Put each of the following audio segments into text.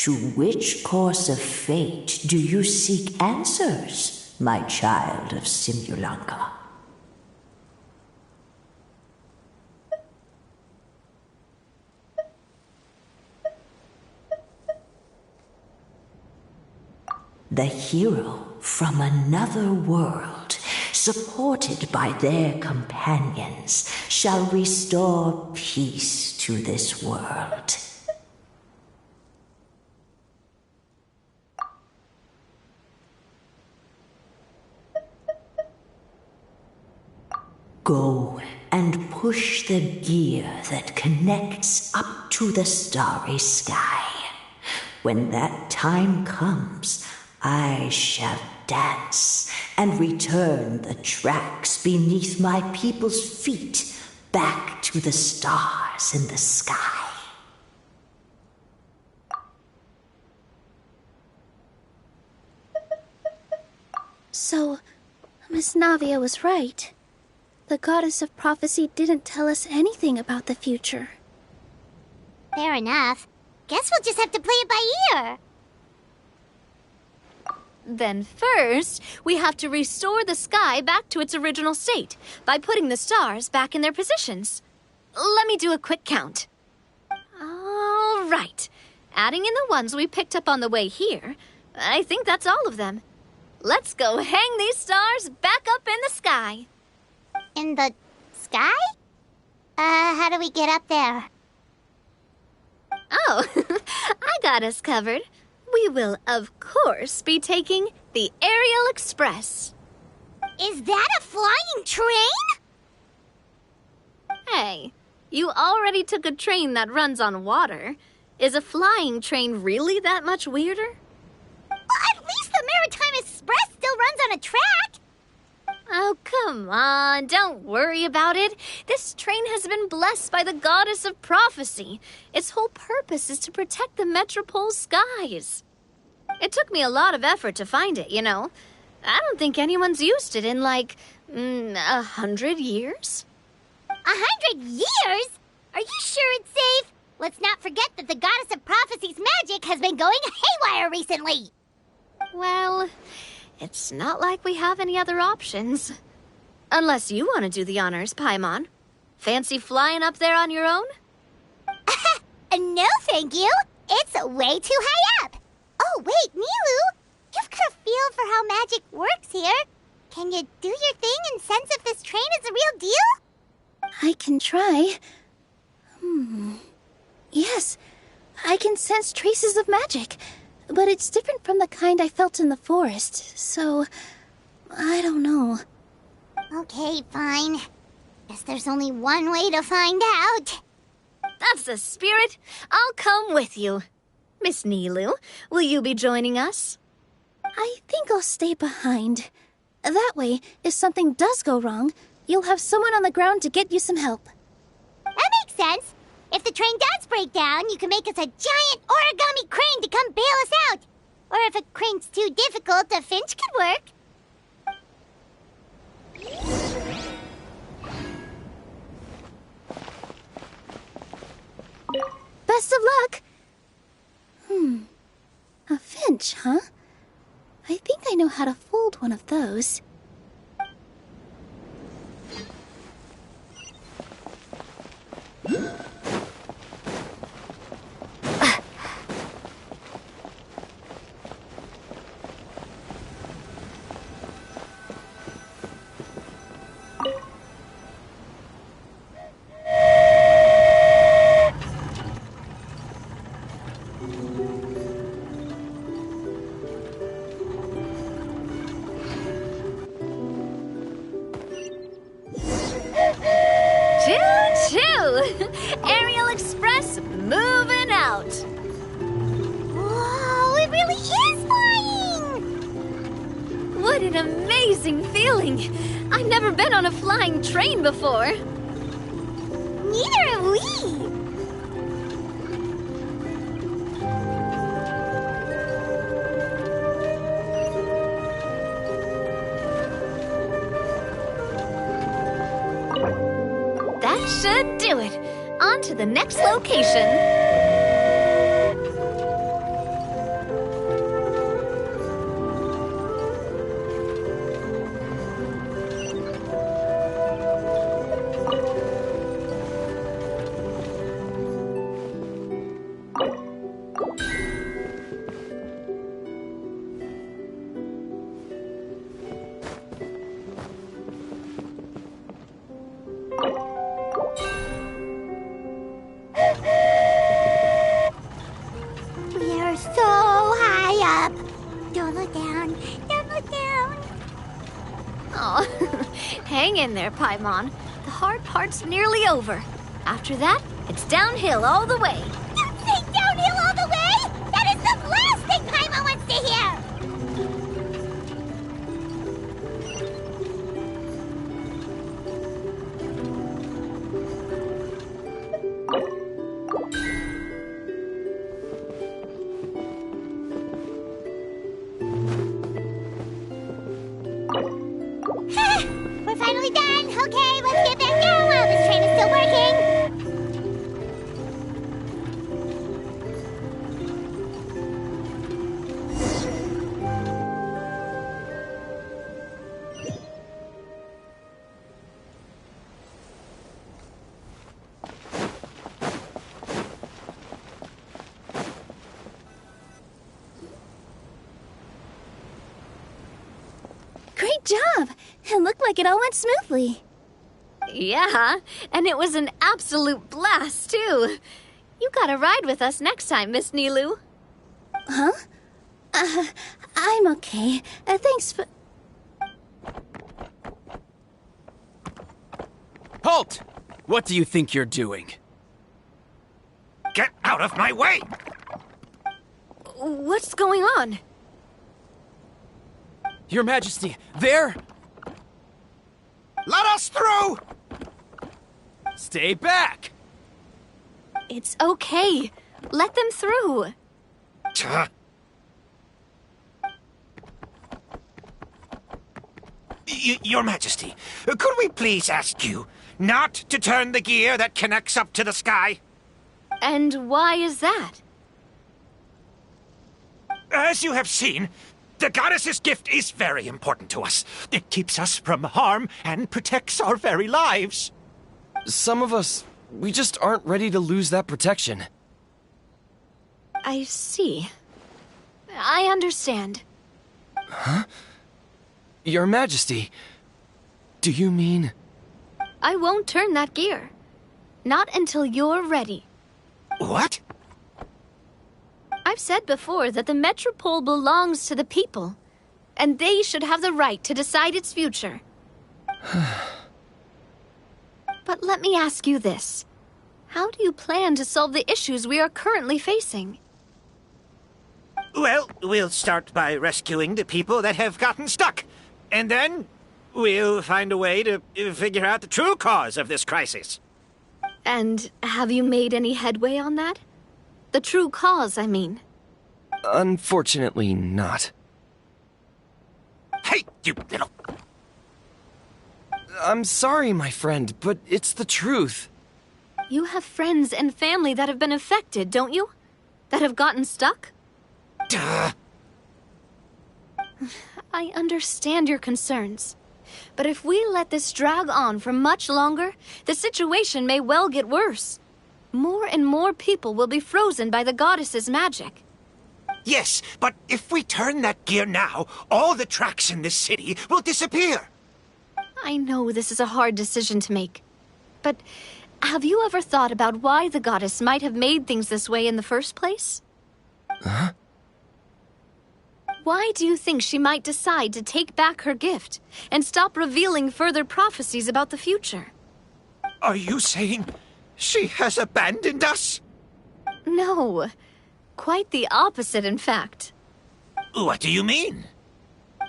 To which course of fate do you seek answers, my child of Simulanka? The hero from another world, supported by their companions, shall restore peace to this world. Go and push the gear that connects up to the starry sky. When that time comes, I shall dance and return the tracks beneath my people's feet back to the stars in the sky. So, Miss Navia was right. The goddess of prophecy didn't tell us anything about the future. Fair enough. Guess we'll just have to play it by ear. Then first, we have to restore the sky back to its original state by putting the stars back in their positions. Let me do a quick count. All right. Adding in the ones we picked up on the way here, I think that's all of them. Let's go hang these stars back up in the sky. In the sky? How do we get up there? Oh, I got us covered. We will, of course, be taking the Aerial Express. Is that a flying train? Hey, you already took a train that runs on water. Is a flying train really that much weirder? Well, at least the Maritime Express still runs on a track. Oh, come on, don't worry about it. This train has been blessed by the goddess of prophecy. Its whole purpose is to protect the Metropole's skies. It took me a lot of effort to find it, you know. I don't think anyone's used it in, 100 years. 100 years? Are you sure it's safe? Let's not forget that the goddess of prophecy's magic has been going haywire recently. Well, it's not like we have any other options. Unless you want to do the honors, Paimon. Fancy flying up there on your own? No, thank you. It's way too high up. Oh, wait, Nilu. You've got a feel for how magic works here. Can you do your thing and sense if this train is the real deal? I can try. Yes, I can sense traces of magic. But it's different from the kind I felt in the forest, so I don't know. Okay, fine. Guess there's only one way to find out. That's the spirit. I'll come with you. Miss Nilu, will you be joining us? I think I'll stay behind. That way, if something does go wrong, you'll have someone on the ground to get you some help. That makes sense. If the train does break down, you can make us a giant origami crane to come bail us out. Or if a crane's too difficult, a finch could work. Best of luck! A finch, huh? I think I know how to fold one of those. Aerial Express moving out. Whoa, it really is flying! What an amazing feeling. I've never been on a flying train before. Neither have we. That should do it. On to the next location. Hang in there, Paimon. The hard part's nearly over. After that, it's downhill all the way. Don't say downhill all the way! That is the last thing Paimon wants to hear! We're finally done! Okay, let's get back down while this train is still working! Great job! It looked like it all went smoothly. Yeah, and it was an absolute blast, too. You gotta ride with us next time, Miss Nilu. Huh? I'm okay. Thanks for... Halt! What do you think you're doing? Get out of my way! What's going on? Your Majesty, there! Let us through! Stay back! It's okay. Let them through. Tuh. Your Majesty, could we please ask you not to turn the gear that connects up to the sky? And why is that? As you have seen, the goddess's gift is very important to us. It keeps us from harm and protects our very lives. Some of us, we just aren't ready to lose that protection. I see. I understand. Huh? Your Majesty, do you mean... I won't turn that gear. Not until you're ready. What? I've said before that the Metropole belongs to the people, and they should have the right to decide its future. But let me ask you this. How do you plan to solve the issues we are currently facing? Well, we'll start by rescuing the people that have gotten stuck. And then we'll find a way to figure out the true cause of this crisis. And have you made any headway on that? The true cause, I mean. Unfortunately not. Hey, you little... I'm sorry, my friend, but it's the truth. You have friends and family that have been affected, don't you? That have gotten stuck? Duh. I understand your concerns. But if we let this drag on for much longer, the situation may well get worse. More and more people will be frozen by the goddess's magic. Yes, but if we turn that gear now, all the tracks in this city will disappear. I know this is a hard decision to make. But have you ever thought about why the goddess might have made things this way in the first place? Huh? Why do you think she might decide to take back her gift and stop revealing further prophecies about the future? Are you saying she has abandoned us? No. Quite the opposite, in fact. What do you mean?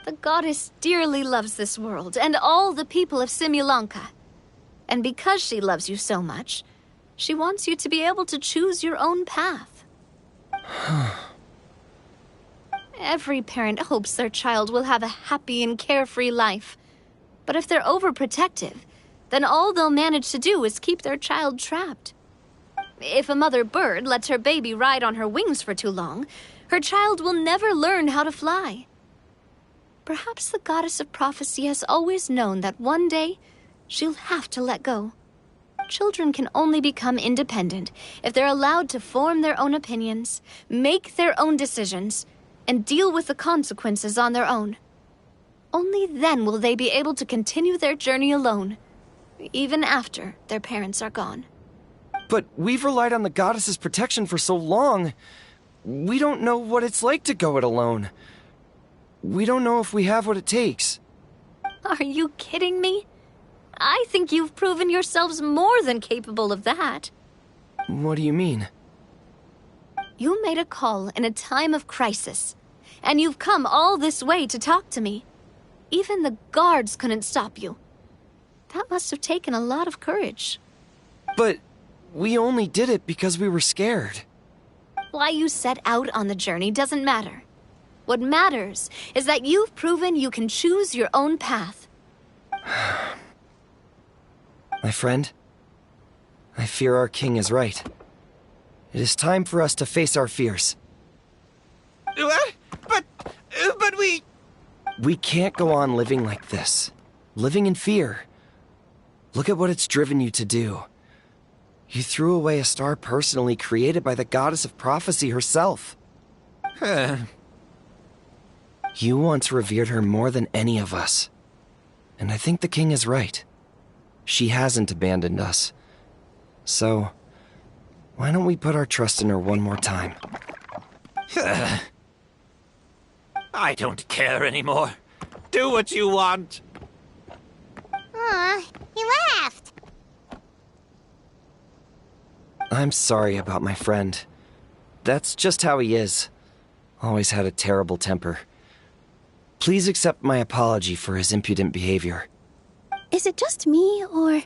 The goddess dearly loves this world and all the people of Simulanka. And because she loves you so much, she wants you to be able to choose your own path. Every parent hopes their child will have a happy and carefree life. But if they're overprotective, then all they'll manage to do is keep their child trapped. If a mother bird lets her baby ride on her wings for too long, her child will never learn how to fly. Perhaps the goddess of prophecy has always known that one day she'll have to let go. Children can only become independent if they're allowed to form their own opinions, make their own decisions, and deal with the consequences on their own. Only then will they be able to continue their journey alone, even after their parents are gone. But we've relied on the goddess's protection for so long. We don't know what it's like to go it alone. We don't know if we have what it takes. Are you kidding me? I think you've proven yourselves more than capable of that. What do you mean? You made a call in a time of crisis, and you've come all this way to talk to me. Even the guards couldn't stop you. That must have taken a lot of courage. But we only did it because we were scared. Why you set out on the journey doesn't matter. What matters is that you've proven you can choose your own path. My friend, I fear our king is right. It is time for us to face our fears. What? But we... We can't go on living like this. Living in fear. Look at what it's driven you to do. You threw away a star personally created by the goddess of prophecy herself. You once revered her more than any of us. And I think the king is right. She hasn't abandoned us. So, why don't we put our trust in her one more time? I don't care anymore. Do what you want. Aw, he laughed. I'm sorry about my friend. That's just how he is. Always had a terrible temper. Please accept my apology for his impudent behavior. Is it just me, or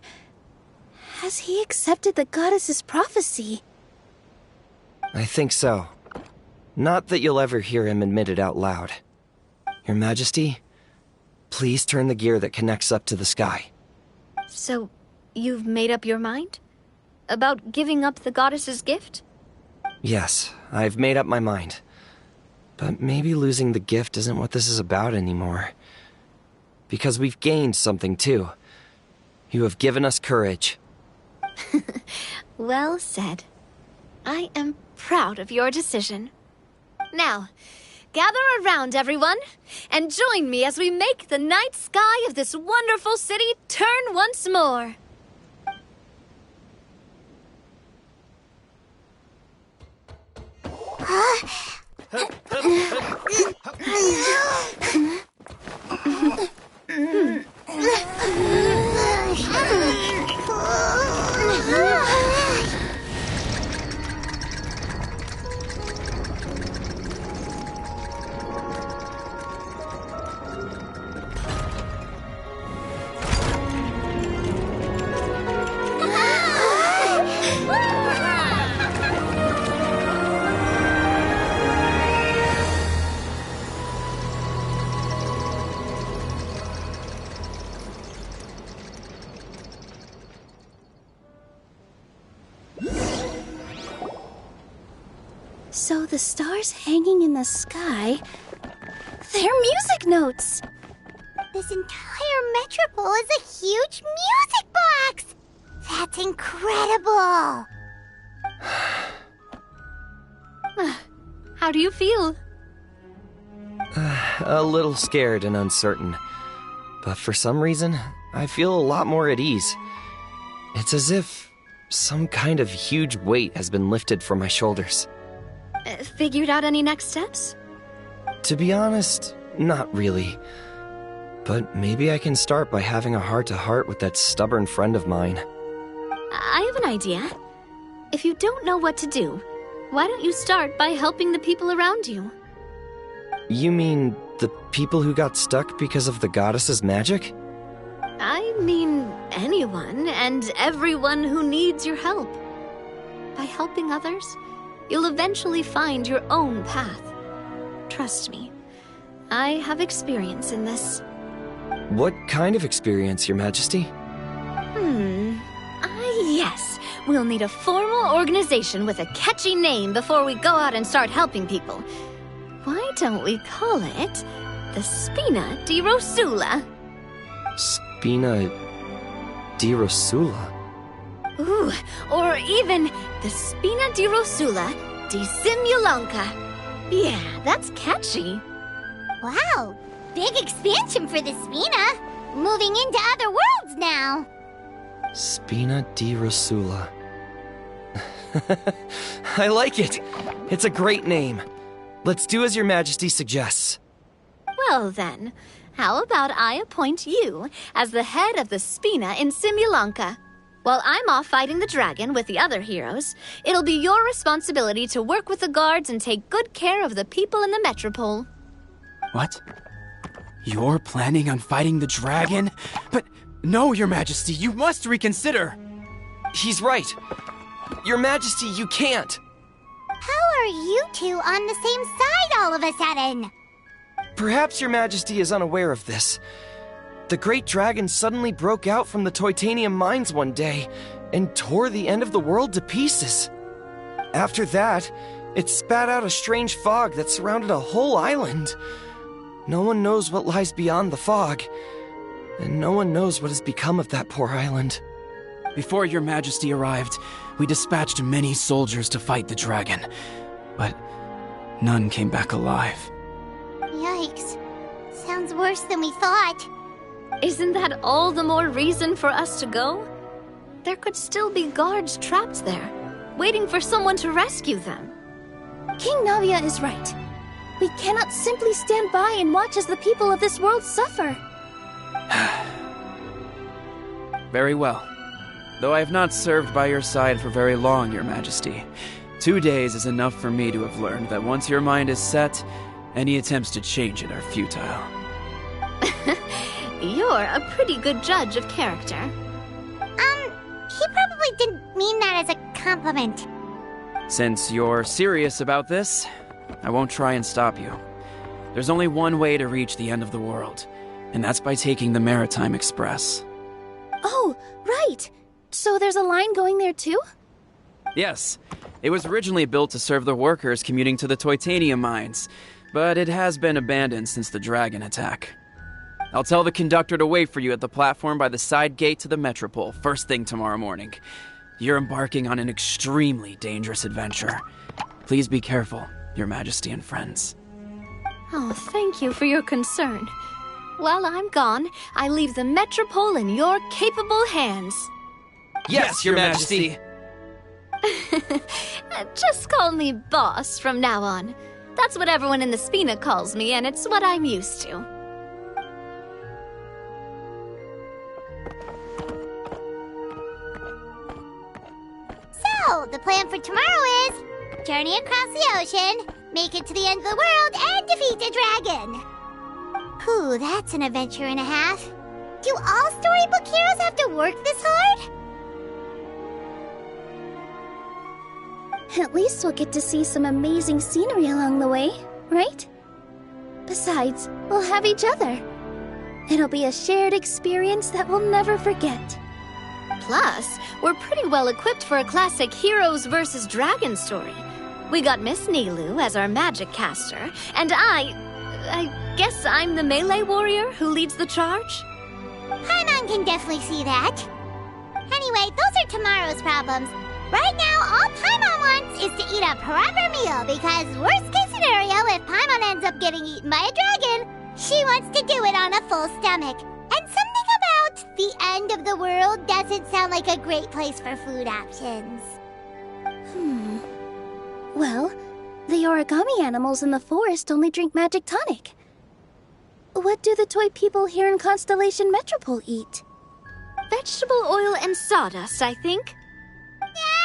has he accepted the goddess's prophecy? I think so. Not that you'll ever hear him admit it out loud. Your Majesty, please turn the gear that connects up to the sky. So, you've made up your mind? About giving up the goddess's gift? Yes, I've made up my mind. But maybe losing the gift isn't what this is about anymore. Because we've gained something too. You have given us courage. Well said. I am proud of your decision. Now, gather around, everyone, and join me as we make the night sky of this wonderful city turn once more. So the stars hanging in the sky, they're music notes! This entire metropole is a huge music box! That's incredible! How do you feel? A little scared and uncertain. But for some reason, I feel a lot more at ease. It's as if some kind of huge weight has been lifted from my shoulders. Figured out any next steps? To be honest, not really. But maybe I can start by having a heart-to-heart with that stubborn friend of mine. I have an idea. If you don't know what to do, why don't you start by helping the people around you? You mean the people who got stuck because of the goddess's magic? I mean anyone and everyone who needs your help. By helping others, you'll eventually find your own path. Trust me, I have experience in this. What kind of experience, Your Majesty? Yes. We'll need a formal organization with a catchy name before we go out and start helping people. Why don't we call it the Spina di Rosula? Spina di Rosula? Ooh, or even the Spina di Rosula di Simulanka. Yeah, that's catchy. Wow, big expansion for the Spina. Moving into other worlds now. Spina di Rosula. I like it. It's a great name. Let's do as Your Majesty suggests. Well then, How about I appoint you as the head of the Spina in Simulanka? While I'm off fighting the dragon with the other heroes, it'll be your responsibility to work with the guards and take good care of the people in the metropole. What? You're planning on fighting the dragon? But no, Your Majesty, you must reconsider! He's right. Your Majesty, you can't. How are you two on the same side all of a sudden? Perhaps Your Majesty is unaware of this. The great dragon suddenly broke out from the Titanium mines one day and tore the end of the world to pieces. After that, it spat out a strange fog that surrounded a whole island. No one knows what lies beyond the fog, and no one knows what has become of that poor island. Before Your Majesty arrived, we dispatched many soldiers to fight the dragon, but none came back alive. Yikes. Sounds worse than we thought. Isn't that all the more reason for us to go? There could still be guards trapped there, waiting for someone to rescue them. King Navia is right. We cannot simply stand by and watch as the people of this world suffer. Very well. Though I have not served by your side for very long, Your Majesty, 2 days is enough for me to have learned that once your mind is set, any attempts to change it are futile. You're a pretty good judge of character. He probably didn't mean that as a compliment. Since you're serious about this, I won't try and stop you. There's only one way to reach the end of the world, and that's by taking the Maritime Express. Oh, right! So there's a line going there too? Yes, it was originally built to serve the workers commuting to the Titanium mines, but it has been abandoned since the dragon attack. I'll tell the conductor to wait for you at the platform by the side gate to the Metropole first thing tomorrow morning. You're embarking on an extremely dangerous adventure. Please be careful, Your Majesty and friends. Oh, thank you for your concern. While I'm gone, I leave the Metropole in your capable hands. Yes, Your Majesty. Just call me boss from now on. That's what everyone in the Spina calls me, and it's what I'm used to. So, the plan for tomorrow is journey across the ocean, make it to the end of the world, and defeat the dragon. Whew, that's an adventure and a half. Do all storybook heroes have to work this hard? At least we'll get to see some amazing scenery along the way, right? Besides, we'll have each other. It'll be a shared experience that we'll never forget. Plus, we're pretty well equipped for a classic heroes versus dragons story. We got Miss Nilu as our magic caster, and I guess I'm the melee warrior who leads the charge? Paimon can definitely see that. Anyway, those are tomorrow's problems. Right now, all Paimon wants is to eat a proper meal, because worst case scenario, if Paimon ends up getting eaten by a dragon, she wants to do it on a full stomach. And something about the end of the world doesn't sound like a great place for food options. Well, the origami animals in the forest only drink magic tonic. What do the toy people here in Constellation Metropole eat? Vegetable oil and sawdust, I think. No!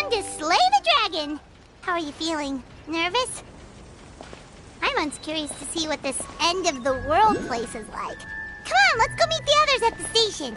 on to slay the dragon! How are you feeling? Nervous? I'm curious to see what this end-of-the-world place is like. Come on, let's go meet the others at the station.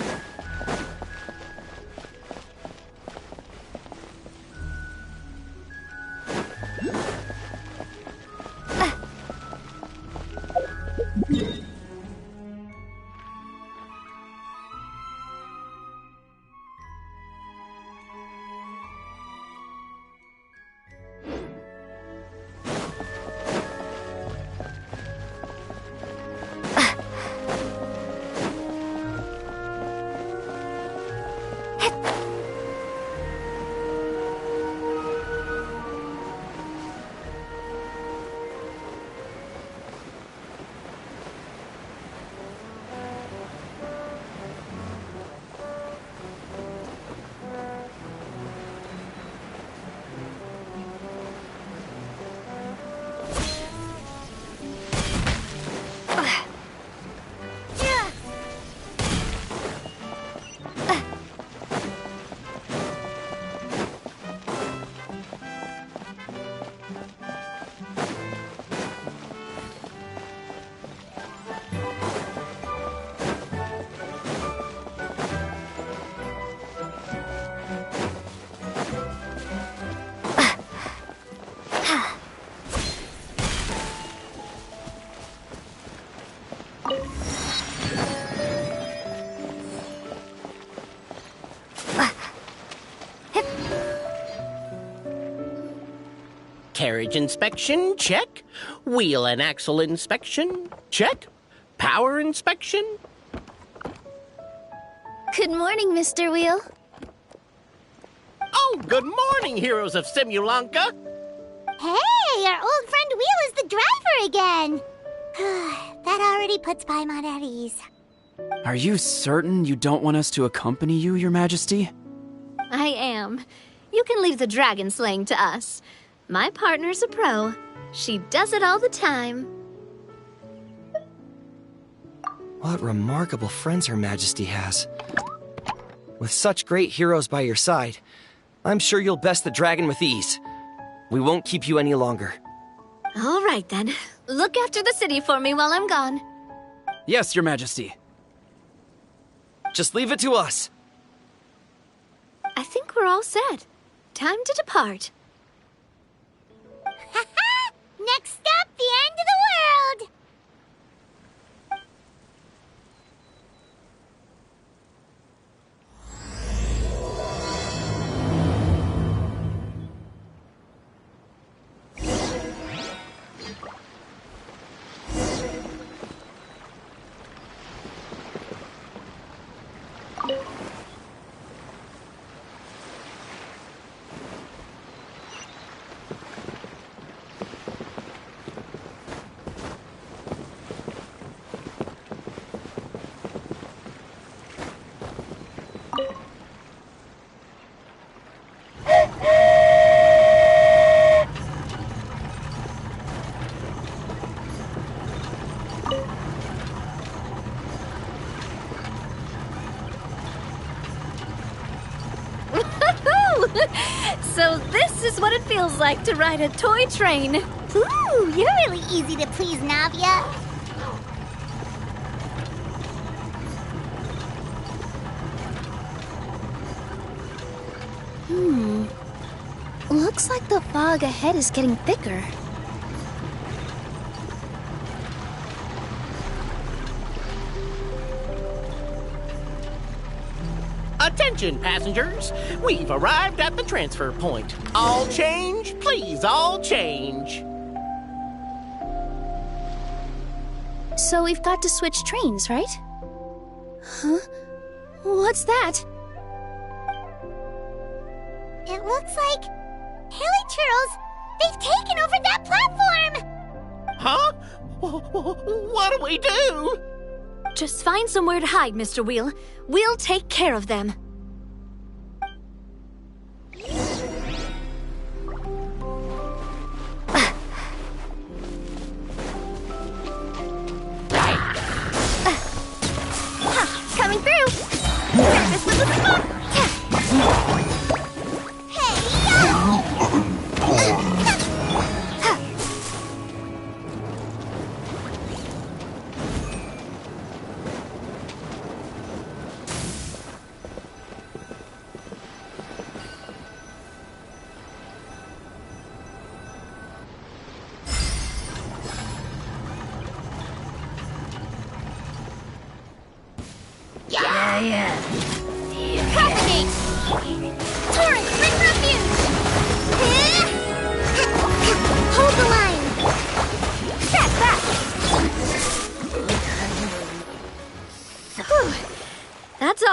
Carriage inspection, check. Wheel and axle inspection, check. Power inspection. Good morning, Mr. Wheel. Oh, good morning, heroes of Simulanka. Hey, our old friend Wheel is the driver again. That already puts Paimon at ease. Are you certain you don't want us to accompany you, Your Majesty? I am. You can leave the dragon slaying to us. My partner's a pro. She does it all the time. What remarkable friends Her Majesty has. With such great heroes by your side, I'm sure you'll best the dragon with ease. We won't keep you any longer. All right, then. Look after the city for me while I'm gone. Yes, Your Majesty. Just leave it to us. I think we're all set. Time to depart. Next stop, the end of the world! So this is what it feels like to ride a toy train. Ooh, you're really easy to please, Navia. Looks like the fog ahead is getting thicker. Attention, passengers. We've arrived at the transfer point. All change, please, all change. So we've got to switch trains, right? Huh? What's that? It looks like Hilly Churros, they've taken over that platform! Huh? What do we do? Just find somewhere to hide, Mr. Wheel. We'll take care of them. Coming through! This was a spot! Hey-ya!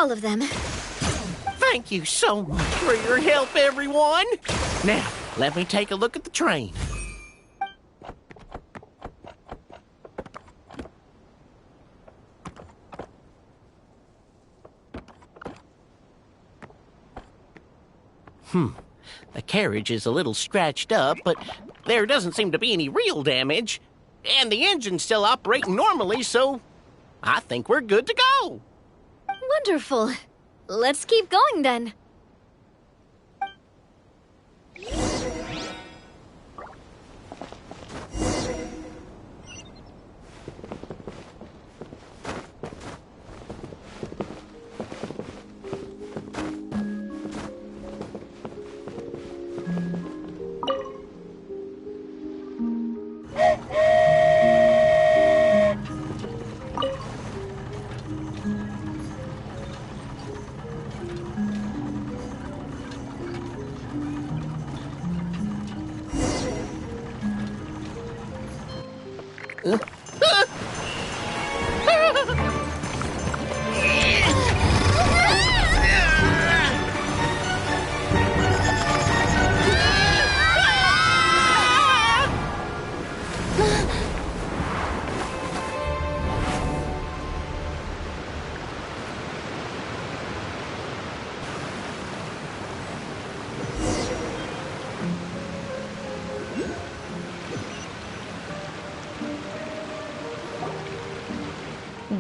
all of them. Thank you so much for your help, everyone. Now, let me take a look at the train. The carriage is a little scratched up, but there doesn't seem to be any real damage. And the engine's still operating normally, so I think we're good to go. Wonderful. Let's keep going then.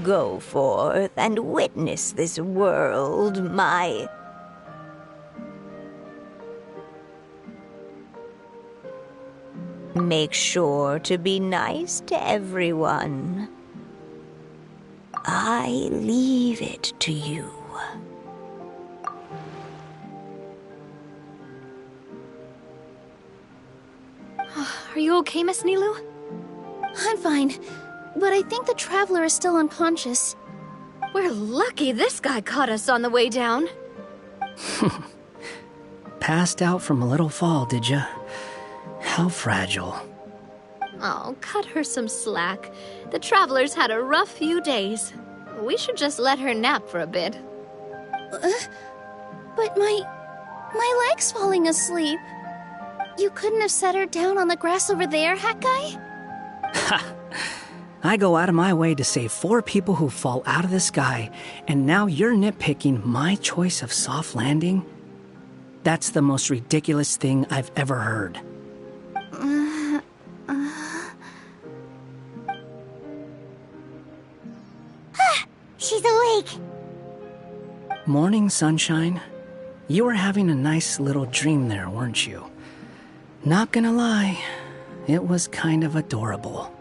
Go forth and witness this world, my... Make sure to be nice to everyone. I leave it to you. Are you okay, Miss Nilu? I'm fine, but I think the traveler is still unconscious. We're lucky this guy caught us on the way down. Passed out from a little fall, did ya? How fragile. Oh, cut her some slack. The traveler's had a rough few days. We should just let her nap for a bit. But my leg's falling asleep. You couldn't have set her down on the grass over there, Hat Guy? Ha! I go out of my way to save 4 people who fall out of the sky, and now you're nitpicking my choice of soft landing? That's the most ridiculous thing I've ever heard. She's awake. Morning, sunshine. You were having a nice little dream there, weren't you? Not gonna lie, it was kind of adorable.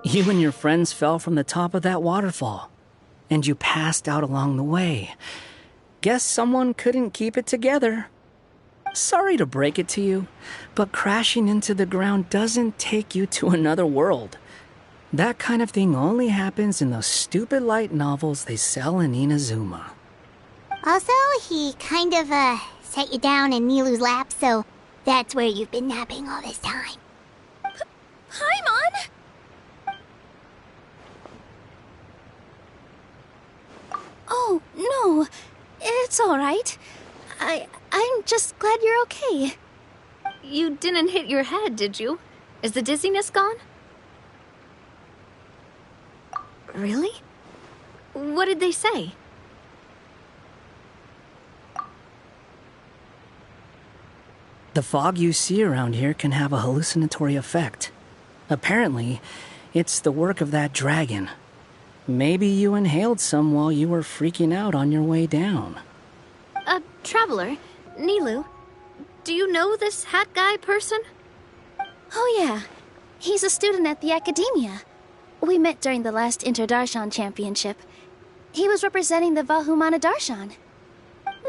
You and your friends fell from the top of that waterfall, and you passed out along the way. Guess someone couldn't keep it together. Sorry to break it to you, but crashing into the ground doesn't take you to another world. That kind of thing only happens in those stupid light novels they sell in Inazuma. Also, he kind of, set you down in Nilu's lap, so that's where you've been napping all this time. Paimon! Oh, no. It's all right. I'm just glad you're okay. You didn't hit your head, did you? Is the dizziness gone? Really? What did they say? The fog you see around here can have a hallucinatory effect. Apparently, it's the work of that dragon. Maybe you inhaled some while you were freaking out on your way down. Traveler, Nilu, do you know this hat guy person? Oh, yeah. He's a student at the academia. We met during the last Inter-Darshan Championship. He was representing the Vahumana Darshan.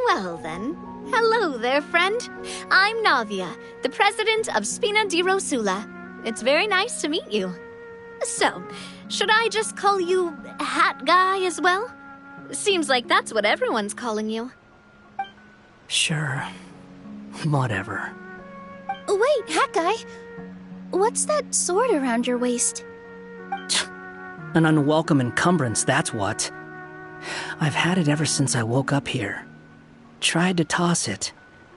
Well then, hello there, friend. I'm Navia, the president of Spina di Rosula. It's very nice to meet you. So, should I just call you Hat Guy as well? Seems like that's what everyone's calling you. Sure. Whatever. Wait, Hat Guy. What's that sword around your waist? An unwelcome encumbrance, that's what. I've had it ever since I woke up here. Tried to toss it,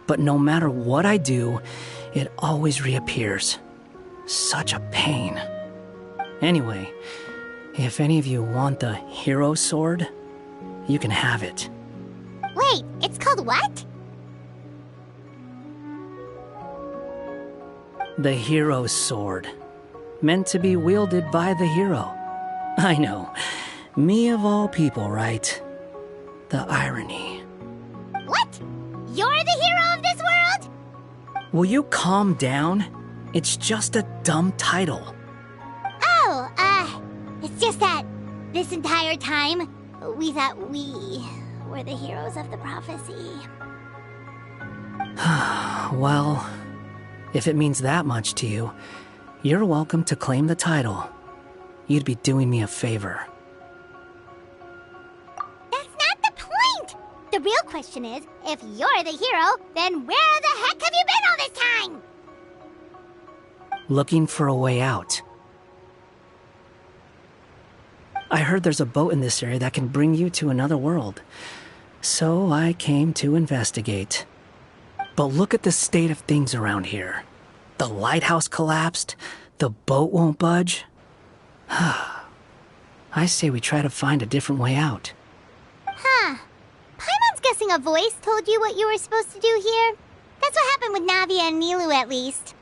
but no matter what I do, it always reappears. Such a pain. Anyway, if any of you want the hero sword, you can have it. Wait, it's called what? The hero's sword. Meant to be wielded by the hero. I know. Me of all people, right? The irony. What? You're the hero of this world? Will you calm down? It's just a dumb title. Oh, it's just that this entire time, we thought we were the heroes of the prophecy. Well, if it means that much to you, you're welcome to claim the title. You'd be doing me a favor. That's not the point! The real question is, if you're the hero, then where the heck have you been all this time? Looking for a way out. I heard there's a boat in this area that can bring you to another world. So I came to investigate. But look at the state of things around here. The lighthouse collapsed. The boat won't budge. I say we try to find a different way out. Huh. Paimon's guessing a voice told you what you were supposed to do here. That's what happened with Navia and Nilu, at least.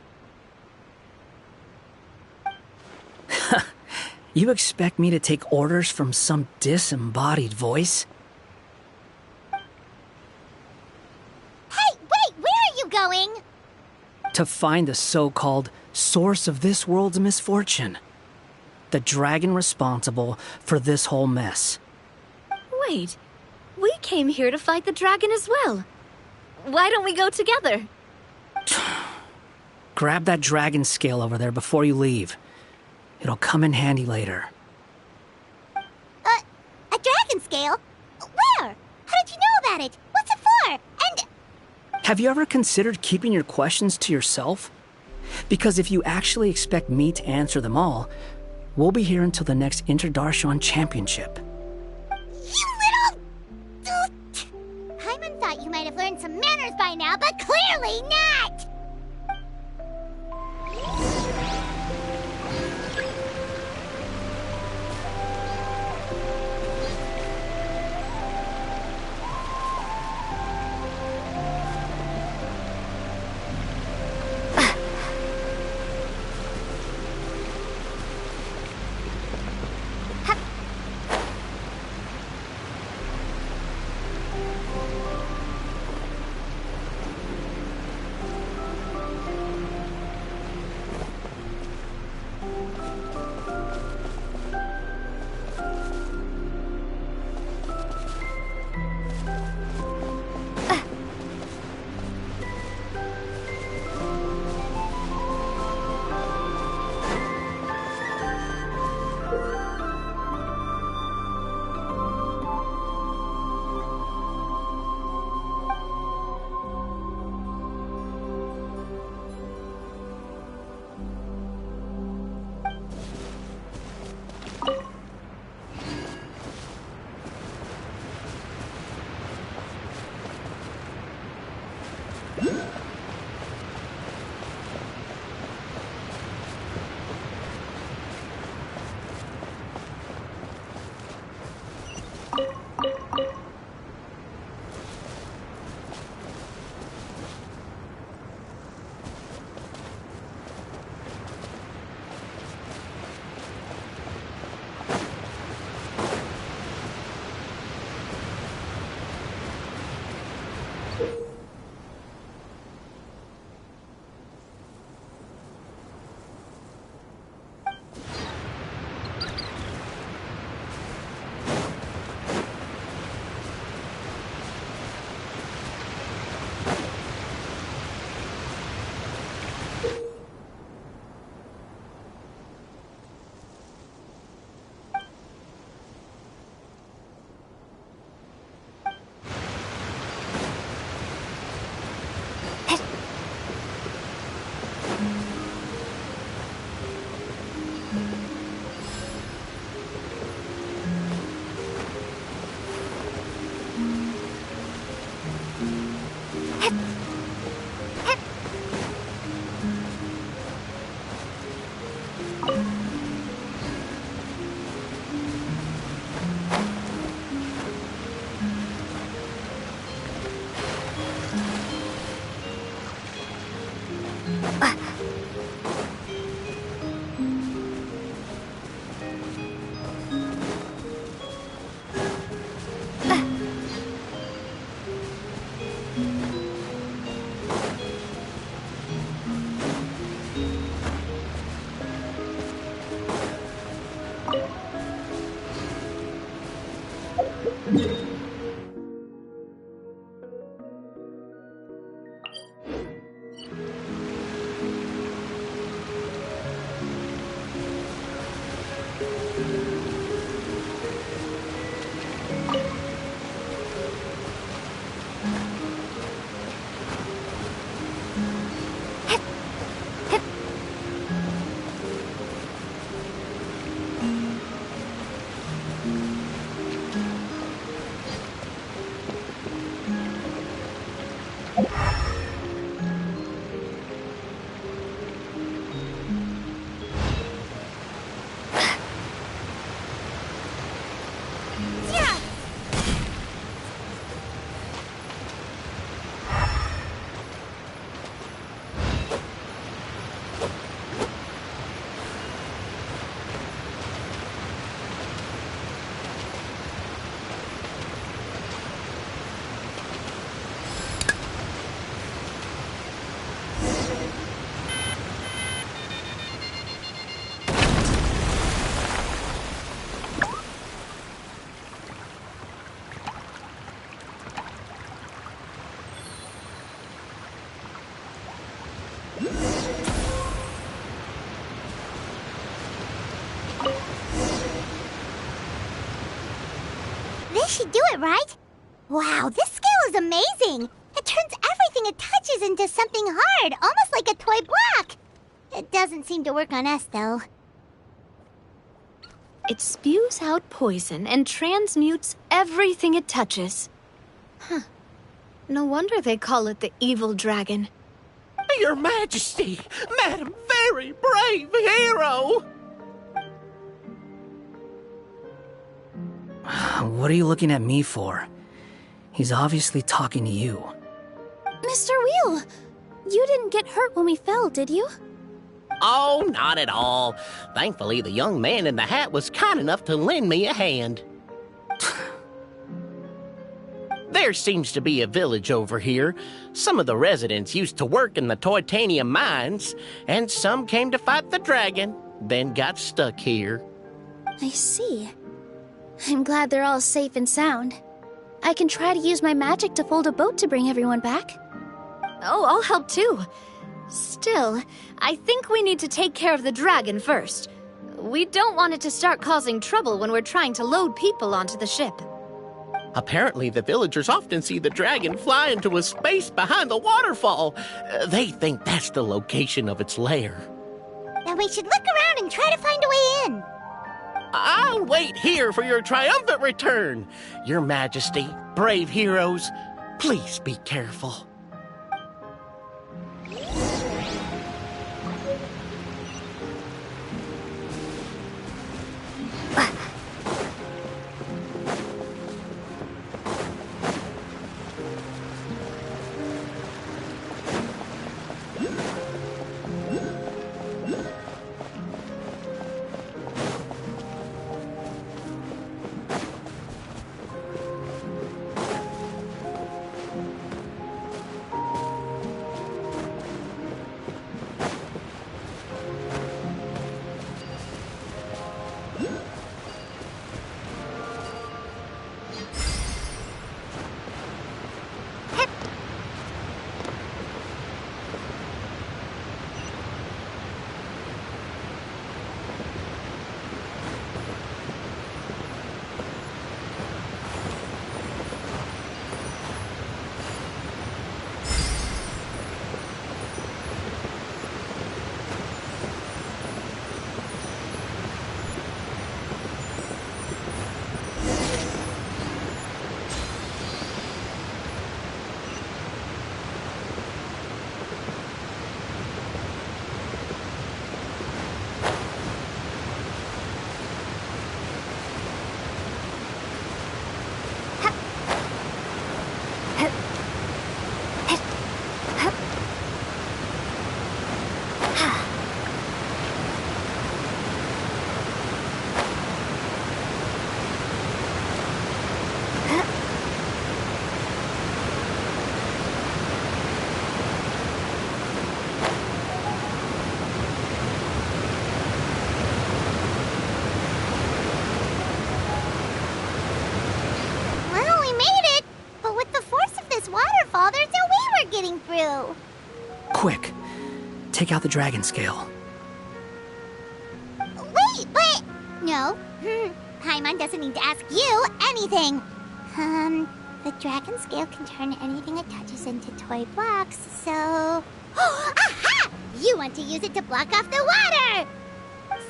You expect me to take orders from some disembodied voice? Hey, wait, where are you going? To find the so-called source of this world's misfortune. The dragon responsible for this whole mess. Wait, we came here to fight the dragon as well. Why don't we go together? Grab that dragon scale over there before you leave. It'll come in handy later. A dragon scale? Where? How did you know about it? What's it for? And... Have you ever considered keeping your questions to yourself? Because if you actually expect me to answer them all, we'll be here until the next Interdarshan Championship. You little... Paimon thought you might have learned some manners by now, but clearly not! This should do it, right? Wow, this scale is amazing! It turns everything it touches into something hard, almost like a toy block! It doesn't seem to work on us, though. It spews out poison and transmutes everything it touches. Huh. No wonder they call it the evil dragon. Your Majesty, Madam Very Brave Hero! What are you looking at me for? He's obviously talking to you. Mr. Wheel, you didn't get hurt when we fell, did you? Oh, not at all. Thankfully, the young man in the hat was kind enough to lend me a hand. There seems to be a village over here. Some of the residents used to work in the titanium mines, and some came to fight the dragon, then got stuck here. I see. I'm glad they're all safe and sound. I can try to use my magic to fold a boat to bring everyone back. Oh, I'll help too. Still, I think we need to take care of the dragon first. We don't want it to start causing trouble when we're trying to load people onto the ship. Apparently, the villagers often see the dragon fly into a space behind the waterfall. They think that's the location of its lair. Then we should look around and try to find a way in. I'll wait here for your triumphant return. Your Majesty, brave heroes, please be careful. take out the dragon scale. Wait, but... No. Paimon doesn't need to ask you anything. The dragon scale can turn anything it touches into toy blocks, so... Aha! You want to use it to block off the water!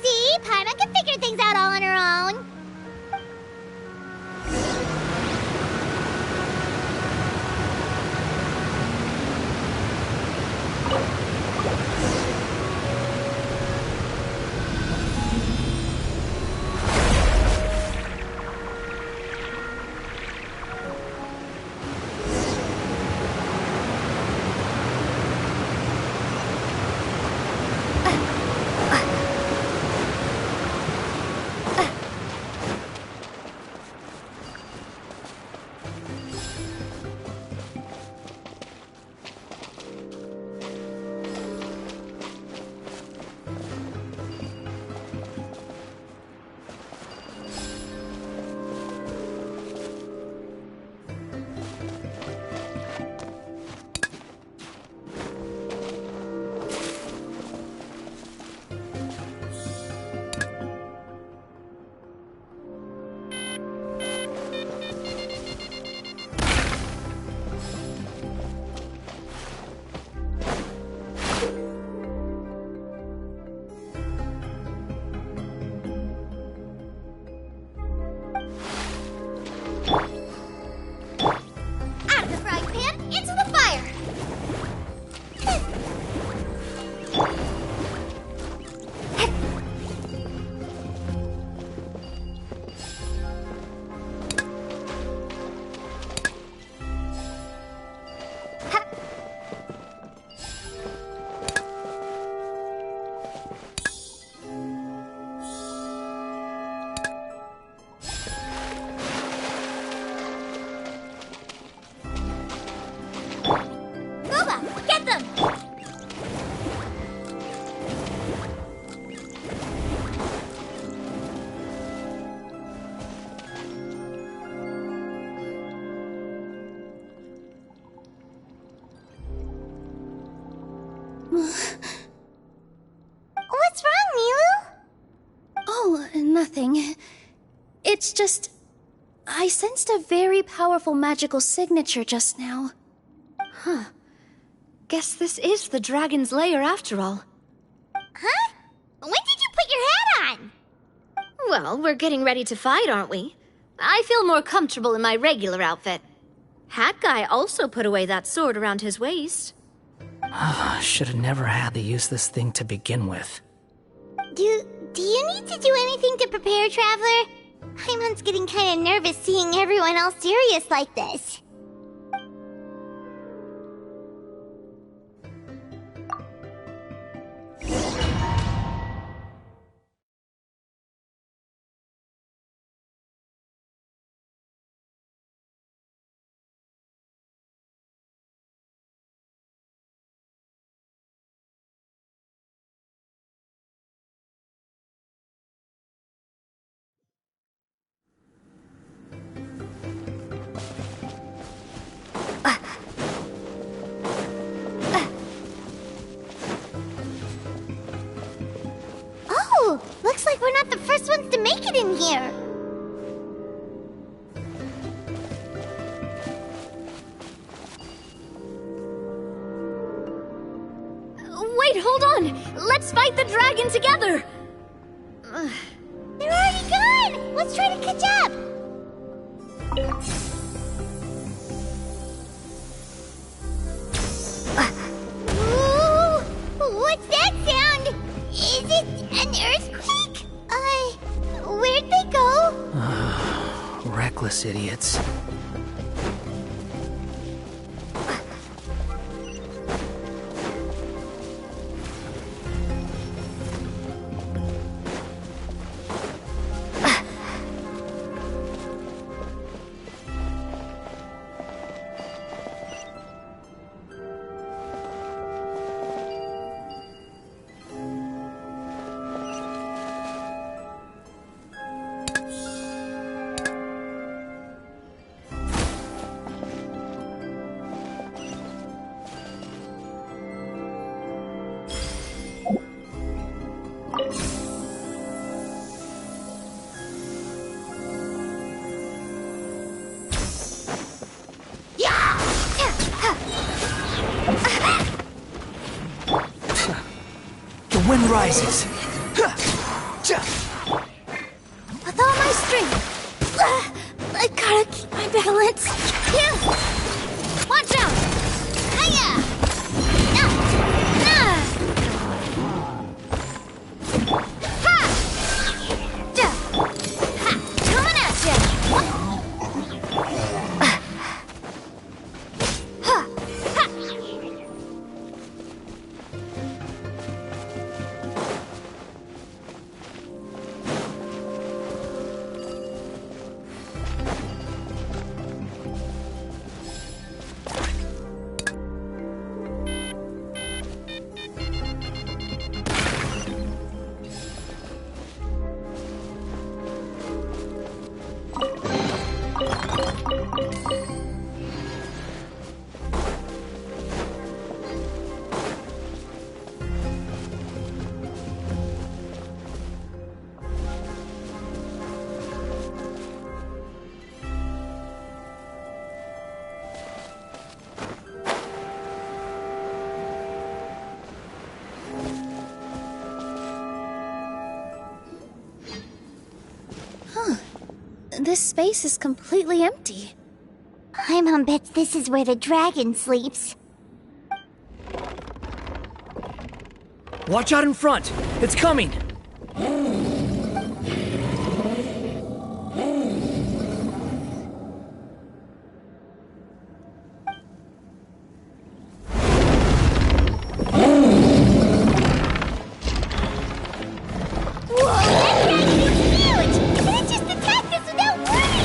See? Paimon can figure things out all on her own. What's wrong, Milu? Oh, nothing. It's just... I sensed a very powerful magical signature just now. Huh. Guess this is the dragon's lair after all. Huh? When did you put your hat on? Well, we're getting ready to fight, aren't we? I feel more comfortable in my regular outfit. Hat Guy also put away that sword around his waist. Should have never had to use this thing to begin with. Do you need to do anything to prepare, Traveler? Paimon's getting kind of nervous seeing everyone else serious like this. Oh, looks like we're not the first ones to make it in here. Wait, hold on! Let's fight the dragon together! They're already gone! Let's try to catch up! Ooh, what's that sound? Is it an earthquake? Where'd they go? Reckless idiots. rises. With all my strength. I gotta keep my balance. Watch out! Hiya! Coming at ya! This space is completely empty. Paimon bets this is where the dragon sleeps. Watch out in front! It's coming! Whoa, that dragon was huge! It just attacked us without warning!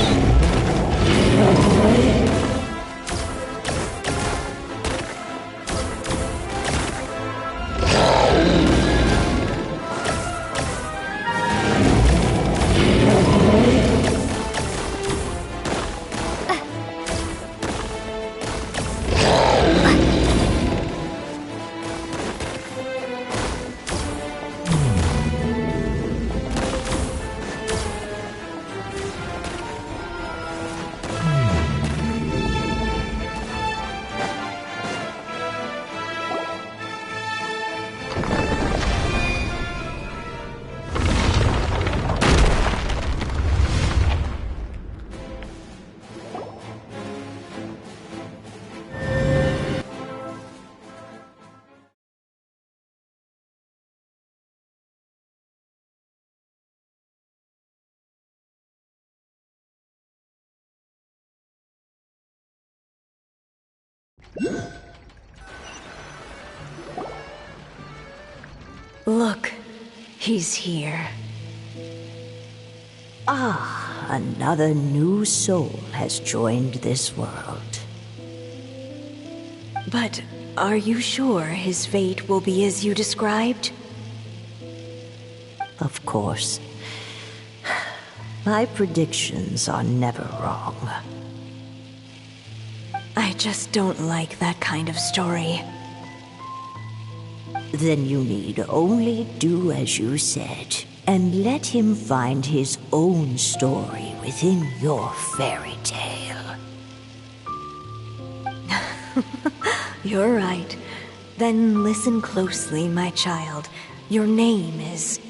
Look, he's here. Ah, another new soul has joined this world. But are you sure his fate will be as you described? Of course. My predictions are never wrong. I just don't like that kind of story. Then you need only do as you said, and let him find his own story within your fairy tale. You're right. Then listen closely, my child. Your name is...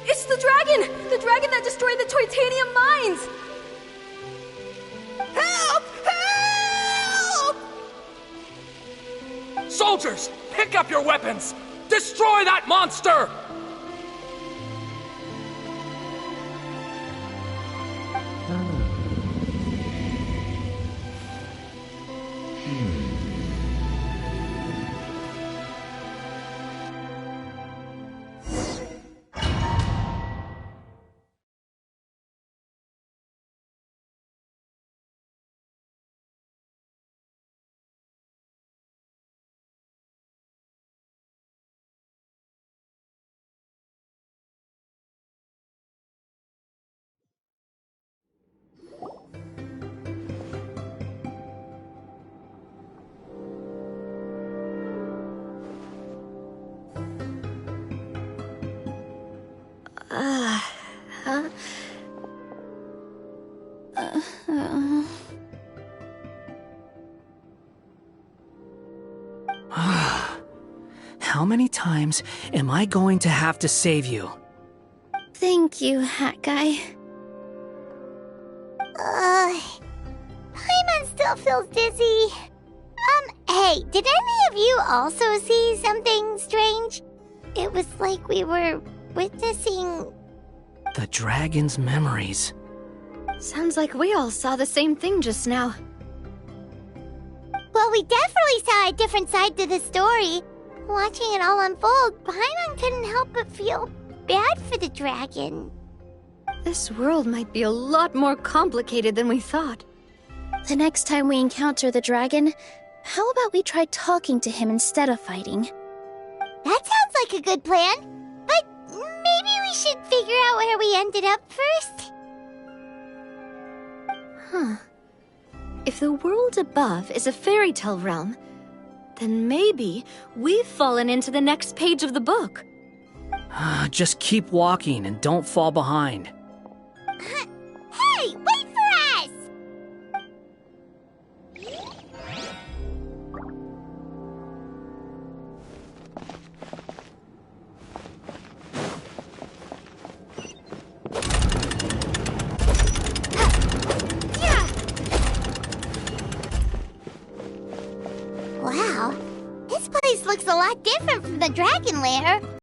It's the dragon! The dragon that destroyed the Titanium mines! Help! Help! Soldiers, pick up your weapons! Destroy that monster! How many times am I going to have to save you? Thank you, Hat Guy. Paimon still feels dizzy. Hey, did any of you also see something strange? It was like we were witnessing... The dragon's memories. Sounds like we all saw the same thing just now. Well, we definitely saw a different side to the story. Watching it all unfold, Paimon couldn't help but feel bad for the dragon. This world might be a lot more complicated than we thought. The next time we encounter the dragon, how about we try talking to him instead of fighting? That sounds like a good plan. But maybe we should figure out where we ended up first. Huh. If the world above is a fairy tale realm, then maybe we've fallen into the next page of the book. Just keep walking and don't fall behind. Hey, wait for us! Wow, this place looks a lot different from the dragon lair.